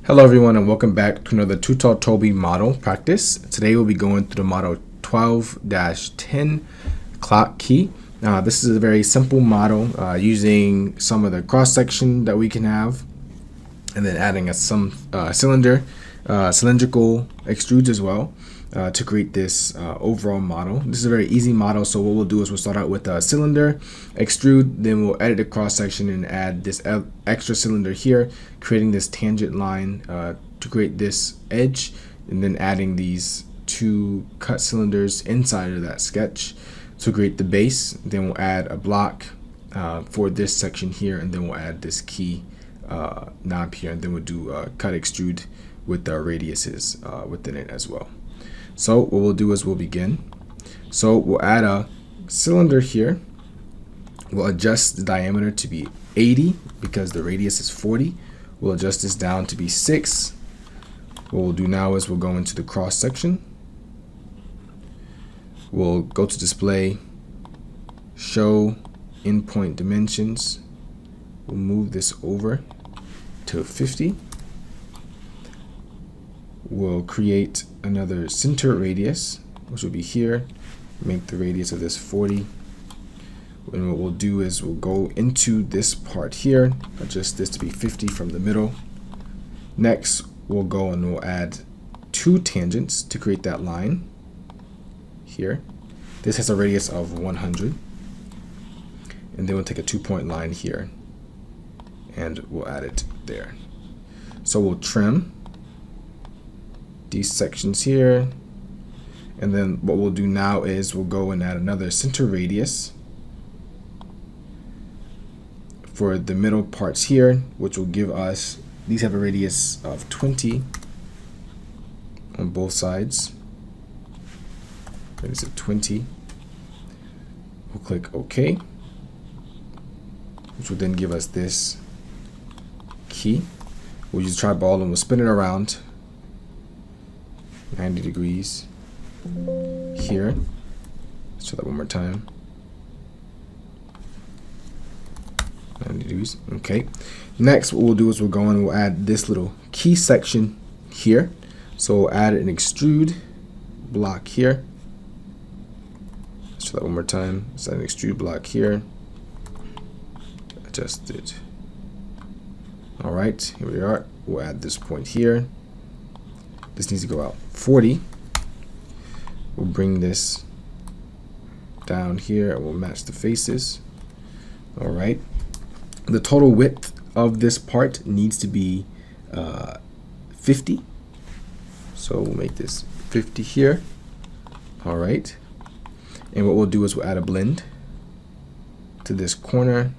Hello everyone and welcome back to another tutorial Toby model practice. Today we'll be going through the model 12-10 clock key. This is a very simple model using some of the cross section that we can have and then adding some cylindrical extrudes as well to create this overall model. This is a very easy model, so what we'll do is we'll start out with a cylinder, extrude, then we'll edit the cross section and add this extra cylinder here, creating this tangent line to create this edge, and then adding these two cut cylinders inside of that sketch to create the base. Then we'll add a block for this section here, and then we'll add this key knob here, and then we'll do cut extrude with the radiuses within it as well. So what we'll do is we'll begin. So we'll add a cylinder here. We'll adjust the diameter to be 80 because the radius is 40. We'll adjust this down to be 6. What we'll do now is we'll go into the cross section. We'll go to display, show endpoint dimensions. We'll move this over to 50. We'll create another center radius, which will be here. Make the radius of this 40. And what we'll do is we'll go into this part here, adjust this to be 50 from the middle. Next, we'll go and we'll add two tangents to create that line here. This has a radius of 100. And then we'll take a 2-point line here and we'll add it there. So we'll trim these sections here, and then what we'll do now is we'll go and add another center radius for the middle parts here, which will give us, these have a radius of 20 on both sides, radius of 20. We'll click OK, which will then give us this key. We'll use tri-ball and we'll spin it around 90 degrees here. Let's try that one more time. 90 degrees. Okay. Next, what we'll do is we'll go and we'll add this little key section here. So we'll add an extrude block here. Let's try that one more time. Let's add an extrude block here. Adjust it. All right, here we are. We'll add this point here. This needs to go out 40. We'll bring this down here and we'll match the faces. All right. The total width of this part needs to be 50. So we'll make this 50 here. All right. And what we'll do is we'll add a blend to this corner.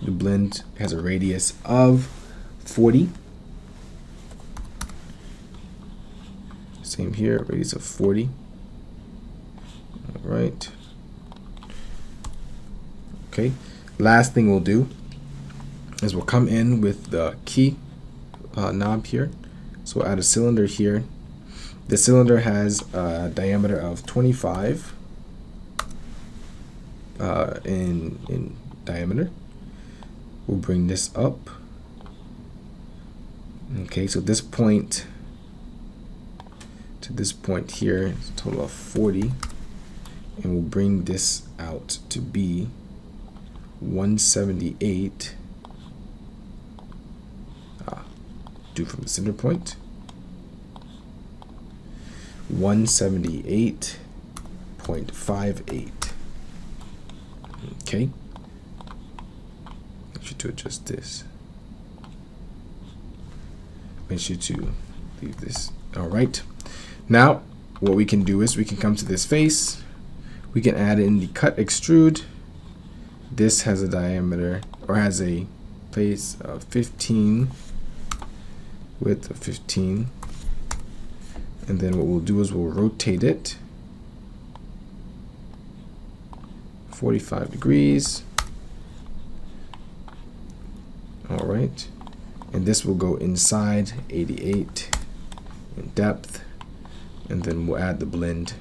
The blend has a radius of 40. Same here, radius of 40. All right. Okay. Last thing we'll do is we'll come in with the key knob here. So we'll add a cylinder here. The cylinder has a diameter of 25 in diameter. We'll bring this up. Okay, so this point to this point here is a total of 40, and we'll bring this out to be 178. Do from the center point 178.58. Okay, make sure to adjust this. Make sure to leave this. All right. Now, what we can do is we can come to this face. We can add in the cut extrude. This has a diameter, or has a face of 15, width of 15. And then what we'll do is we'll rotate it 45 degrees. All right. And this will go inside 88 in depth. And then we'll add the blend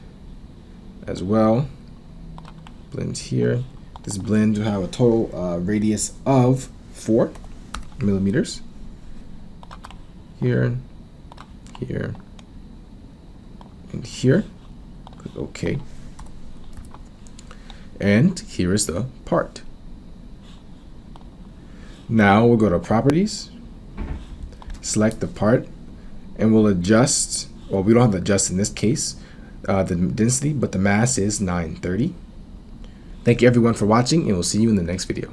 as well. Blend here. This blend will have a total radius of 4 millimeters. here, here, and here. Click OK. And here is the part. Now we'll go to properties, select the part, and we'll adjust, well, we don't have to adjust in this case, the density, but the mass is 930. Thank you everyone for watching, and we'll see you in the next video.